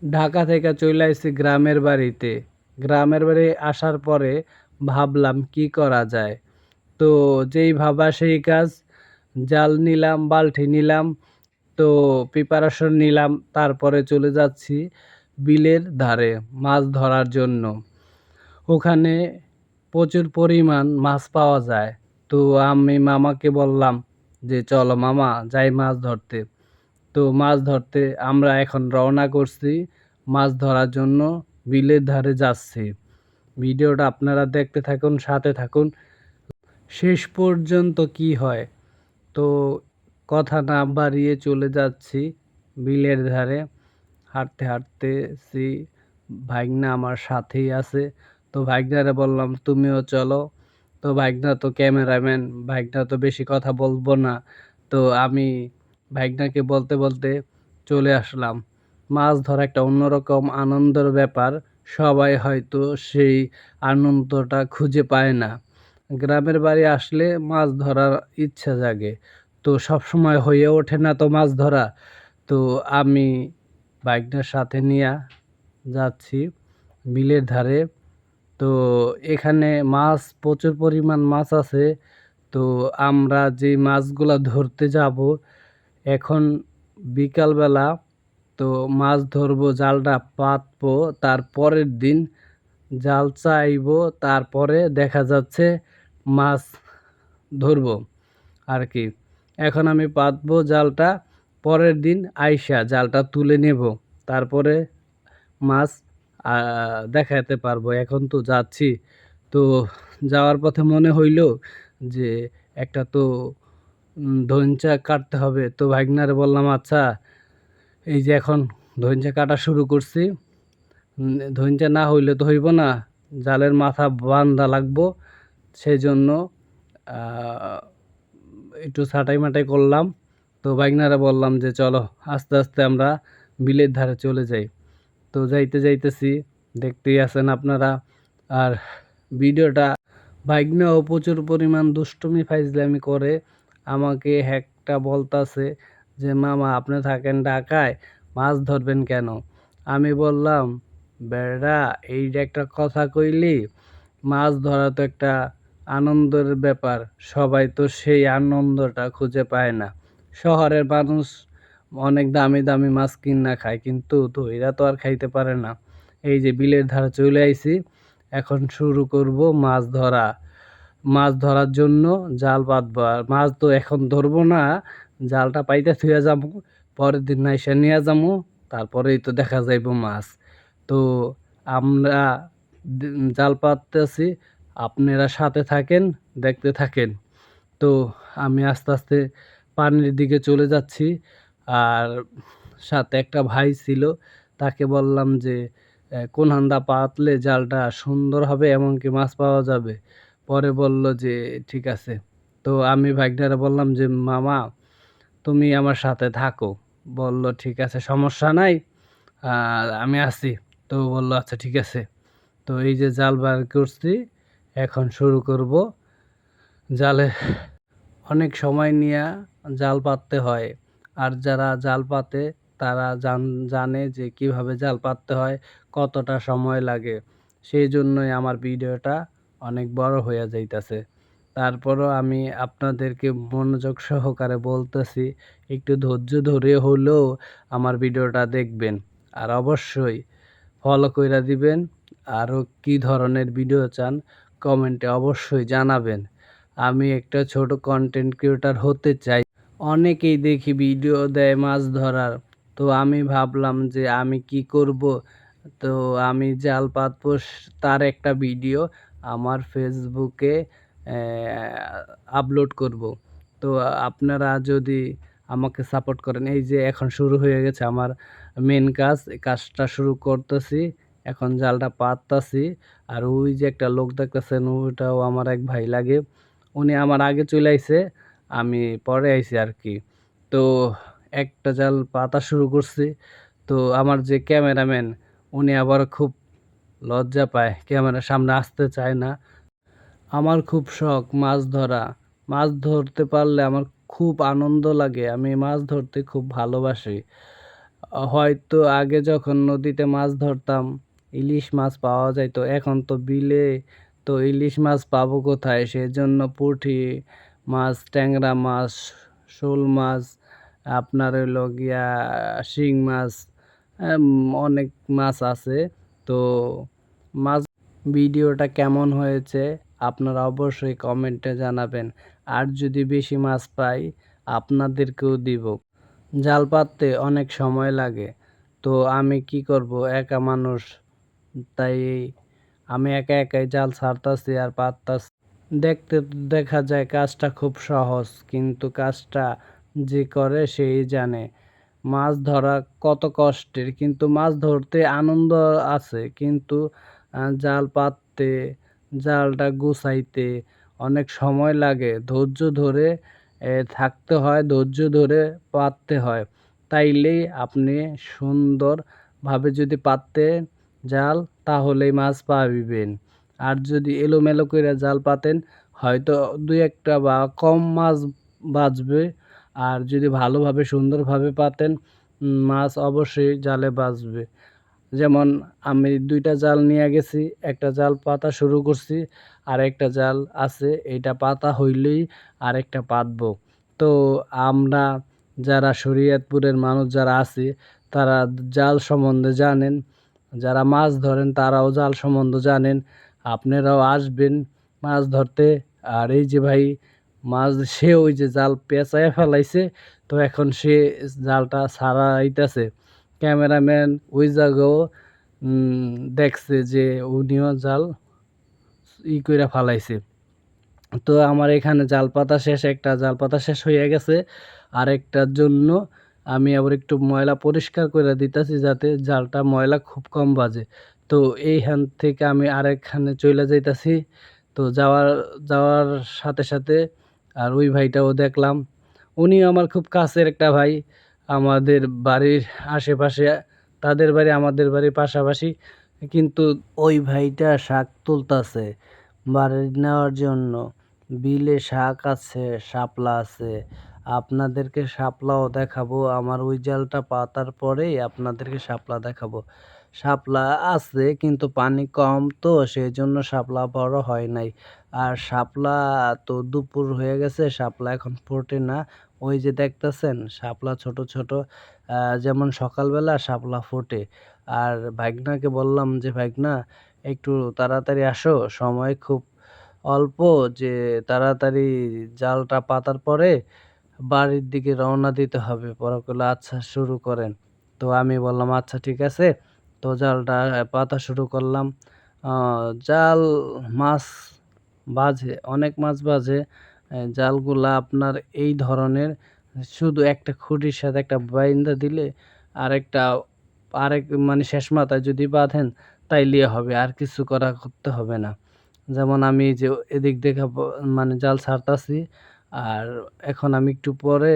ঢাকা থেকে চলে আইছি গ্রামের বাড়িতে। গ্রামের বাড়ি আসার পরে ভাবলাম কি করা যায়? তো যেই ভাবা সেই কাজ। জাল নিলাম, বালতি নিলাম, তো প্রিপারেশন নিলাম। তারপরে চলে যাচ্ছি বিলের ধারে মাছ ধরার জন্য। ওখানে প্রচুর পরিমাণ মাছ পাওয়া যায়। তো আমি মামাকে বললাম যে, "চলো মামা যাই মাছ ধরতে।" তো মাছ ধরতে আমরা এখন রওনা করছি মাছ ধরার জন্য, বিলের ধারে যাচ্ছি। ভিডিওটা আপনারা দেখতে থাকুন, সাথে থাকুন শেষ পর্যন্ত কি হয়। তো কথা না বাড়িয়ে চলে যাচ্ছি বিলের ধারে। হাঁটতে হাঁটতেছি, ভাইগনা আমার সাথেই আছে। তো ভাইগনারে বললাম তুমিও চলো। তো ভাইগনা তো ক্যামেরাম্যান, ভাইগনা তো বেশি কথা বলবো না। তো আমি ভাইগনাকে বলতে বলতে চলে আসলাম। মাছ ধরা একটা অন্যরকম আনন্দের ব্যাপার। সবাই হয়তো সেই আনন্দটা খুঁজে পায় না। গ্রামের বাড়ি আসলে মাছ ধরার ইচ্ছা জাগে। তো সবসময় হয়ে ওঠে না তো মাছ ধরা। তো আমি বাইকটার সাথে নিয়া যাচ্ছি বিলের ধারে। তো এখানে মাছ প্রচুর পরিমাণ মাছ আছে। তো আমরা যে মাছগুলা ধরতে যাবো এখন বিকালবেলা, তো মাছ ধরবো, জালটা পাতবো, তার পরের দিন জাল চাইবো, তারপরে দেখা যাচ্ছে মাছ ধরবো আর কি। এখন আমি পাতবো জালটা, পরের দিন আইসা জালটা তুলে নেব, তারপরে মাছ দেখাতে পারবো। এখন তো যাচ্ছি, তো যাওয়ার পথে মনে হইল যে একটা তো ধইঞ্চা কাটতে হবে। তো ভাগ্নারে বললাম, আচ্ছা এই যে এখন ধইঞ্চা কাটা শুরু করছি, ধইঞ্চা না হইলে তো হইব না, জালের মাথা বান্ধা লাগবো। সেই জন্য একটু ছাঁটাই-মাটাই করলাম। তো ভাইগনারে বললাম যে, "চলো আস্তে, আস্তে আমরা বিলের ধারে চলে যাই।" তো যাইতেছি, দেখতেই আছেন আপনারা। আর ভিডিওটা ভাইগনাও প্রচুর পরিমাণ দুষ্টুমি ফাইজলামি করে। আমাকে একটা বলতাছে যে, "মামা আপনি থাকেন ঢাকায়, মাছ ধরবেন কেন?" আমি বললাম, "বেডা এইটা একটা কথা কইলি? মাছ ধরা তো একটা আনন্দের ব্যাপার। সবাই তো সেই আনন্দটা খুঁজে পায় না। শহরের মানুষ অনেক দামি, দামি মাছ কিইন্না খায়, কিন্তু ধইরা তো আর খাইতে পারে না। এই যে বিলের ধারে চলে আইছি, এখন শুরু করব মাছ ধরা। মাছ ধরার জন্য জাল পাতবো। আর মাছ তো এখন ধরবো না, জালটা পাইতে থুইয়া যামু। পরের দিন আইসা নিয়া যামু, তারপরেই তো দেখা যাইবো মাছ।" তো আমরা জাল পাততেছি, আপনারা সাথে থাকেন, দেখতে থাকেন। তো আমি আস্তে, আস্তে পানির দিকে চলে যাচ্ছি। আর সাথে একটা ভাই ছিল, তাকে বললাম যে, কোন হান্দা পাতলে জালটা সুন্দর হবে, এমনকি মাছ পাওয়া যাবে?" পরে বলল যে, "ঠিক আছে।" তো আমি ভাইগনারে বললাম যে, "মামা তুমি আমার সাথে থাকো।" বলল, "ঠিক আছে, সমস্যা নাই। আমি আছি।" তো বলল, "আচ্ছা ঠিক আছে।" তো এই যে জাল বার করছি, এখন শুরু করব। জালে অনেক সময় নিয়া জাল পাততে হয়। আর যারা জাল পাতে তারা জানে যে কিভাবে জাল পাততে হয়, কতটা সময় লাগে। সেইজন্যই আমার ভিডিওটা অনেক বড় হইয়া যাইতাছে। তারপরও আমি আপনাদেরকে মনোযোগ সহকারে বলতেছি, একটু ধৈর্য ধরে হলেও আমার ভিডিওটা দেখবেন। আর অবশ্যই ফলো কইরা দিবেন। আরও কি ধরনের ভিডিও চান কমেন্টে অবশ্যই জানাবেন। আমি একটা ছোট কন্টেন্ট ক্রিয়েটর হতে চাই। অনেকেই দেখি ভিডিও দেয় মাছ ধরার। তো আমি ভাবলাম যে আমি কি করব? তো আমি জাল পাতবো, তার একটা ভিডিও আমার ফেসবুকে আপলোড করব। তো আপনারা যদি আমাকে সাপোর্ট করেন, এই যে এখন শুরু হয়ে গেছে আমার মেন কাজ। এই কাজটা শুরু করতেছি। এখন জালটা পাততাছি। আর ওই যে একটা লোক দেখতেছেন, ওইটাও আমার এক ভাই লাগে। উনি আমার আগে চলে আইছে, আমি পরে আইছি আরকি। তো একটা জাল পাতা শুরু করছি। তো আমার যে ক্যামেরাম্যান, উনি আবার খুব লজ্জা পায়, ক্যামেরার সামনে আসতে চায় না। আমার খুব শখ মাছ ধরা। মাছ ধরতে পারলে আমার খুব আনন্দ লাগে। আমি মাছ ধরতে খুব ভালোবাসি। হয়তো আগে যখন নদীতে মাছ ধরতাম ইলিশ মাছ পাওয়া যাইত, এখন তো বিলে তো ইলিশ মাছ পাবো কোথায়? সেজন্য পুঁটি মাছ, ট্যাংরা মাছ, শোল মাছ, আপনার হইলো গিয়া শিং মাছ, এম অনেক মাছ আছে। তো মাছ ভিডিওটা কেমন হয়েছে আপনারা অবশ্যই কমেন্টে জানাবেন। আর যদি বেশি মাছ পাই আপনাদেরকেও দিব। জাল পাততে অনেক সময় লাগে। তো আমি কি করব, একা মানুষ, তাই আমি একাই জাল ছাড়তাছি আর পাততাছি। দেখতে দেখা যায় কাজটা খুব সহজ, কিন্তু কাজটা যে করে সেই জানে। মাছ ধরা কত কষ্টের, কিন্তু মাছ ধরতে আনন্দ আছে, কিন্তু জাল পাততে, জালটা গুছাইতে অনেক সময় লাগে। ধৈর্য ধরে থাকতে হয়, ধৈর্য ধরে পাততে হয়। তাইলেই আপনি সুন্দরভাবে যদি পাততে জাল তাহলেই মাছ পাইবেন। আর যদি এলোমেলো কইরা জাল পাতেন হয়তো ২-১টা বা কম মাছ বাঁচবে। আর যদি ভালোভাবে সুন্দরভাবে পাতেন মাছ অবশ্যই জালে বাঁচবে। যেমন আমি ২ টা জাল নিয়া গেছি, একটা জাল পাতা শুরু করছি, আরেকটা জাল আছে এইটা পাতা হইলেই আরেকটা পাতবো। তো আমরা যারা শরীয়তপুরের মানুষ যারা আছি তারা জাল সম্বন্ধে জানেন, যারা মাছ ধরেন তারাও জাল সম্বন্ধে জানেন। আপনারাও আসবেন মাছ ধরতে। আর এই যে ভাই মাছ সে ওই যে জাল পেঁচাইয়া ফেলাইছে, তো এখন সে জালটা ছাড়াইতেছে। ক্যামেরাম্যান ওই জায়গাও দেখছে যে উনিও জাল কইরা ফালাইছে। তো আমার এখানে জাল পাতা শেষ, একটা জাল পাতা শেষ হইয়া গেছে। আরেকটার জন্য আমি আবার একটু ময়লা পরিষ্কার কইরা দিতাছি যাতে জালটা ময়লা খুব কম বাজে। তো এইখান থেকে আমি আরেকখানে চইলা যাইতাছি। তো যাওয়ার সাথে আর ওই ভাইটাও দেখলাম। উনিও আমার খুব কাছের একটা ভাই। আমাদের বাড়ির আশেপাশে, তাদের বাড়ি আমাদের বাড়ির পাশাপাশি। কিন্তু ওই ভাইটা শাক তুলতাছে বাড়ি নেওয়ার জন্য। বিলে শাক আছে, শাপলা আছে। আপনাদেরকে শাপলাও দেখাবো। আমার ওই জালটা পাতার পরেই আপনাদেরকে শাপলা দেখাবো। শাপলা আছে কিন্তু পানি কম, তো সেজন্য শাপলা বড় হয় নাই। আর শাপলা তো দুপুর হয়ে গেছে, শাপলা এখন ফোটে না। ওই যে দেখতেছেন শাপলা ছোট ছোট, যেমন সকালবেলা শাপলা ফোটে। আর ভাইগনাকে বললাম যে ভাইগনা একটু তাড়াতাড়ি আসো, সময় খুব অল্প, যে তাড়াতাড়ি জালটা পাতার পরে বাড়ির দিকে রওনা দিতে হবে। পরে কইলো আচ্ছা শুরু করেন। তো আমি বললাম আচ্ছা ঠিক আছে। তো জালটা পাতা শুরু করলাম। জাল মাছ বাজে, অনেক মাছ বাজে। জালগুলা আপনার এই ধরনের, শুধু একটা খুঁটির সাথে একটা বাইন্দা দিলে আরেকটা আরেক মানে শেষ মাথায় যদি বাঁধেন তাইলেই হবে, আর কিছু করতে হবে না। যেমন আমি যে এদিক থেকে মানে জাল ছাড়তাছি, আর এখন আমি একটু পরে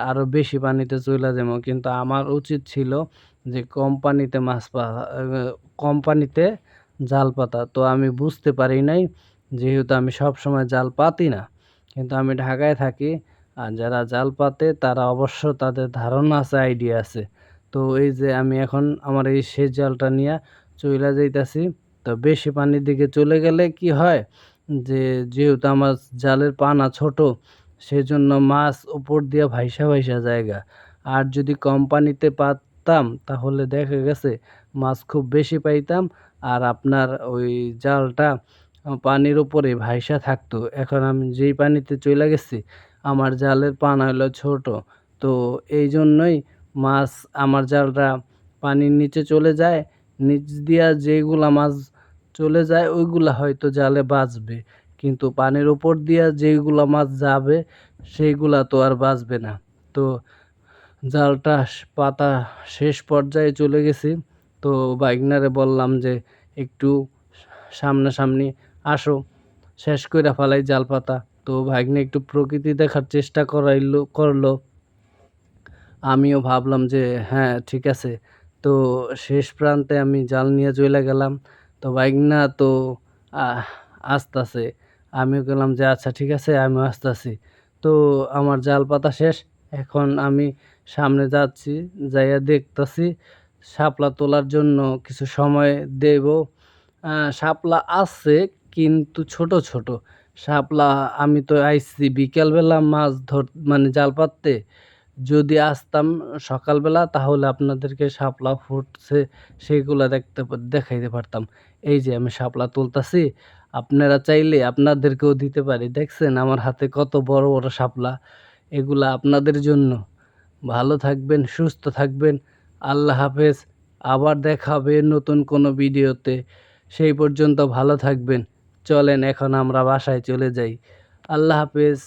আরো বেশি পানিতে চইলা যাবো, কিন্তু আমার উচিত ছিল যে কম পানিতে জাল পাতা। তো আমি বুঝতে পারি নাই, যেহেতু আমি সবসময় জাল পাতি না, কিন্তু আমি ঢাকায় থাকি। আর যারা জাল পাতে তারা অবশ্য তাদের ধারণা আছে, আইডিয়া আছে। তো এই যে আমি এখন আমার এই শেষ জালটা নিয়া চইলা যাইতাছি। তো বেশি পানির দিকে চলে গেলে কি হয় যে, যেহেতু আমার জালের পানা ছোট, সেজন্য মাছ উপর দিয়া ভাইসা যায়গা। আর যদি কম পানিতে পাততাম তাহলে দেখা গেছে মাছ খুব বেশি পাইতাম, আর আপনার ওই জালটা পানির উপরে ভাইসা থাকতো। এখন আমি যেই পানিতে চইলা গেছি আমার জালের পানা হইলো ছোট। তো এই জন্যই মাছ, আমার জালটা পানির নিচে চলে যায়। নিচ দিয়া যেইগুলা মাছ চলে যায় ওইগুলা হয়তো জালে বাঁচবে। কিন্তু পানির উপর দিয়া যেইগুলা মাছ যাবে সেইগুলা তো আর বাঁচবে না। তো জালটা পাতা শেষ পর্যায়ে চলে গেছি। তো ভাইগনারে বললাম যে একটু সামনাসামনি আসো, শেষ কইরা ফেলাই জাল পাতা। তো ভাইগনা একটু প্রকৃতি দেখার চেষ্টা করলো। আমিও ভাবলাম যে হ্যাঁ ঠিক আছে। তো শেষ প্রান্তে আমি জাল নিয়ে চইলা গেলাম। তো ভাইগনা তো আহ আসতাছে। আমিও গেলাম যে আচ্ছা ঠিক আছে আমিও আসতাছি। তো আমার জাল পাতা শেষ। এখন আমি সামনে যাচ্ছি, যাইয়া দেখতাছি শাপলা তোলার জন্য কিছু সময় দেব। শাপলা আছে কিন্তু ছোট, ছোট। শাপলা আমি তো আইছি বিকেলবেলা মাছ মানে জাল পাততে। যদি আসতাম সকালবেলা তাহলে আপনাদেরকে শাপলা ফুটছে সেগুলা দেখাইতে পারতাম। এই যে আমি শাপলা তুলতাছি, আপনারা চাইলে আপনাদেরকেও দিতে পারি। দেখছেন আমার হাতে কত বড়, বড় শাপলা। এগুলা আপনাদের জন্য। ভালো থাকবেন, সুস্থ থাকবেন। আল্লাহ হাফেজ। আবার দেখা হবে নতুন কোনো ভিডিওতে। সেই পর্যন্ত ভালো থাকবেন। চলেন এখন আমরা বাসায় চলে যাই। আল্লাহ হাফেজ।